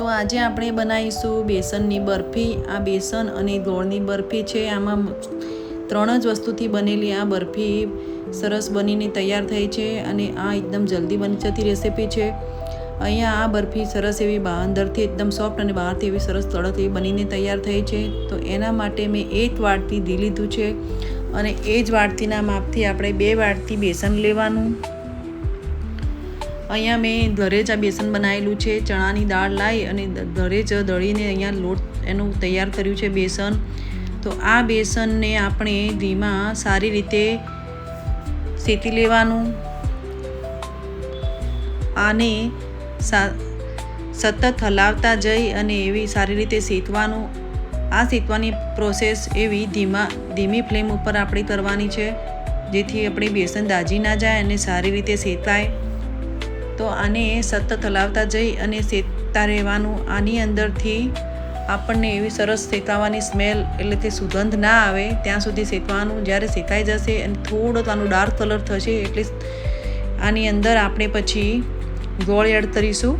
તો આજે આપણે બનાવીશું બેસનની બરફી। આ બેસન અને ગોળની બરફી છે। આમાં 3 જ વસ્તુથી બનેલી આ બરફી સરસ બનીને તૈયાર થઈ છે અને આ એકદમ જલ્દી બની જતી રેસીપી છે। અહીંયા આ બરફી સરસ એવી અંદરથી એકદમ સોફ્ટ અને બહારથી એવી સરસ તળત એવી બનીને તૈયાર થઈ છે। તો એના માટે મેં 1 વાટકી ઘી લીધું છે અને એ જ વાટકીના માપથી આપણે 2 વાટકી બેસન લેવાનું। અહીંયા મેં ઘરે જ આ બેસન બનાવેલું છે। ચણાની દાળ લાવી અને ઘરે જ દળીને અહીંયા લોટ એનું તૈયાર કર્યું છે બેસન। તો આ બેસનને આપણે ઘીમાં સારી રીતે શેકી લેવાનું। આને સતત હલાવતા જઈ અને એવી સારી રીતે શેકવાનું। આ શેકવાની પ્રોસેસ એવી ધીમી ફ્લેમ ઉપર આપણે કરવાની છે, જેથી આપણી બેસન દાજી ના જાય અને સારી રીતે શેકાય। તો આને સતત હલાવતા જઈ અને શેકતા રહેવાનું। આની અંદરથી આપણને એવી સરસ શેકાવાની સ્મેલ એટલે કે સુગંધ ના આવે ત્યાં સુધી શેકવાનું। જ્યારે શેકાઈ જશે અને થોડો આનો ડાર્ક કલર થશે એટલે આની અંદર આપણે પછી ગોળ એડ કરીશું।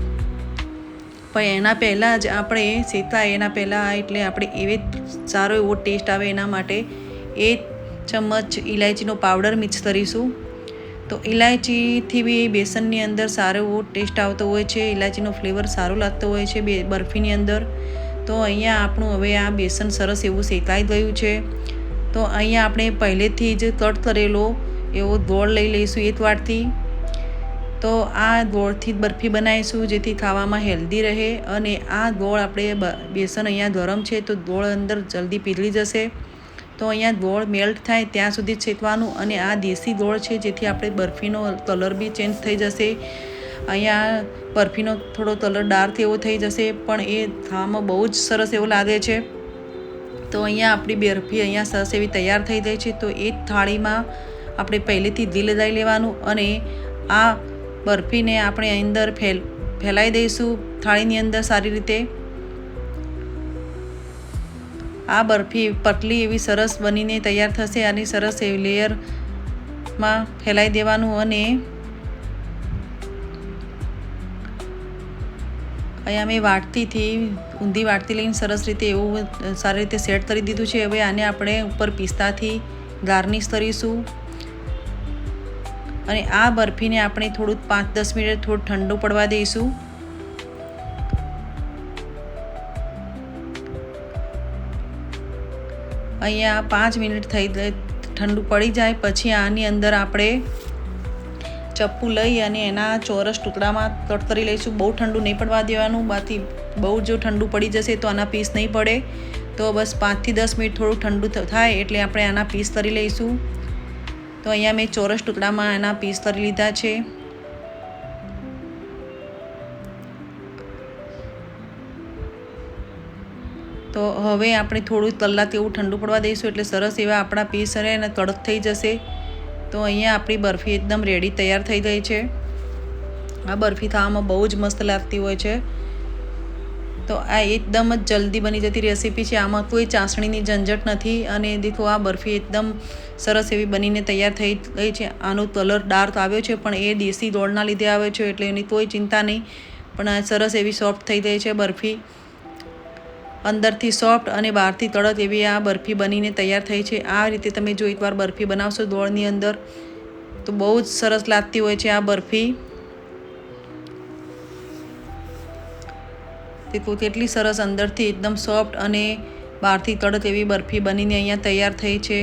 પણ એના પહેલાં જ આપણે શેકાય એના પહેલાં એટલે આપણે એવી સારો એવો ટેસ્ટ આવે એના માટે 1 ચમચ ઇલાયચીનો પાવડર મિક્સ કરીશું। તો ઇલાયચીથી બી બેસનની અંદર સારો એવો ટેસ્ટ આવતો હોય છે, ઇલાયચીનો ફ્લેવર સારો લાગતો હોય છે બરફીની અંદર। તો અહીંયા આપણું હવે આ બેસન સરસ એવું શેકાઈ ગયું છે। તો અહીંયા આપણે પહેલેથી જ કટ કરેલો એવો ગોળ લઈ લઈશું 1 વાટકી। તો આ ગોળથી બરફી બનાવીશું જેથી ખાવામાં હેલ્ધી રહે। અને આ ગોળ આપણે બેસન અહીંયા ગરમ છે તો ગોળ અંદર જલ્દી પીગળી જશે। તો અહીંયા ગોળ મેલ્ટ થાય ત્યાં સુધી જ શેકવાનું। અને આ દેશી ગોળ છે જેથી આપણે બરફીનો કલર બી ચેન્જ થઈ જશે। અહીંયા બરફીનો થોડો કલર ડાર્ક એવો થઈ જશે પણ એ ખાવામાં બહુ જ સરસ એવો લાગે છે। તો અહીંયા આપણી બરફી અહીંયા સરસ એવી તૈયાર થઈ ગઈ છે। તો એ જ થાળીમાં આપણે પહેલેથી ઘી લગાવી લેવાનું અને આ બરફીને આપણે અંદર ફેલાઈ દઈશું થાળીની અંદર સારી રીતે। આ બરફી પતલી એવી સરસ બનીને તૈયાર થશે અને સરસ એવી લેયરમાં ફેલાઈ દેવાનું। અને અહીંયા મેં વાટકીથી ઊંધી વાટકી લઈને સરસ રીતે એવું સારી રીતે સેટ કરી દીધું છે। હવે આને આપણે ઉપર પિસ્તાથી ગાર્નિશ કરીશું અને આ બરફીને આપણે થોડું 5-10 મિનિટ થોડું ઠંડુ પડવા દઈશું। અહીંયા 5 મિનિટ થઈ ઠંડુ પડી જાય પછી આની અંદર આપણે ચપ્પુ લઈ અને એના ચોરસ ટુકડામાં કટ કરી લઈશું। બહુ ઠંડુ નહીં પડવા દેવાનું, બાકી બહુ જો ઠંડુ પડી જશે તો આના પીસ નહીં પડે। તો બસ 5 થી 10 મિનિટ થોડું ઠંડુ થાય એટલે આપણે આના પીસ કરી લઈશું। તો અહીંયા મેં ચોરસ ટુકડામાં આના પીસ કરી લીધા છે। તો હવે આપણે થોડું કલાક એવું ઠંડુ પડવા દઈશું એટલે સરસ એવા આપણા પીસ રહે અને કડક થઈ જશે। તો અહીંયા આપણી બરફી એકદમ રેડી તૈયાર થઈ ગઈ છે। આ બરફી ખાવામાં બહુ જ મસ્ત લાગતી હોય છે। તો આ એકદમ જ જલ્દી બની જતી રેસીપી છે, આમાં કોઈ ચાસણીની ઝંઝટ નથી। અને દેખો આ બરફી એકદમ સરસ એવી બનીને તૈયાર થઈ ગઈ છે। આનો કલર ડાર્ક આવ્યો છે પણ એ દેશી ગોળના લીધે આવે છે એટલે એની કોઈ ચિંતા નહીં। પણ આ સરસ એવી સોફ્ટ થઈ ગઈ છે બરફી, અંદરથી સોફ્ટ અને બહારથી કડક એવી આ બરફી બનીને તૈયાર થઈ છે। આ રીતે તમે જો એકવાર બરફી બનાવશો ગોળની અંદર તો બહુ જ સરસ લાગતી હોય છે આ બરફી। દેખો કેટલી સરસ અંદરથી એકદમ સોફ્ટ અને બહારથી કડક એવી બરફી બનીને અહીંયા તૈયાર થઈ છે।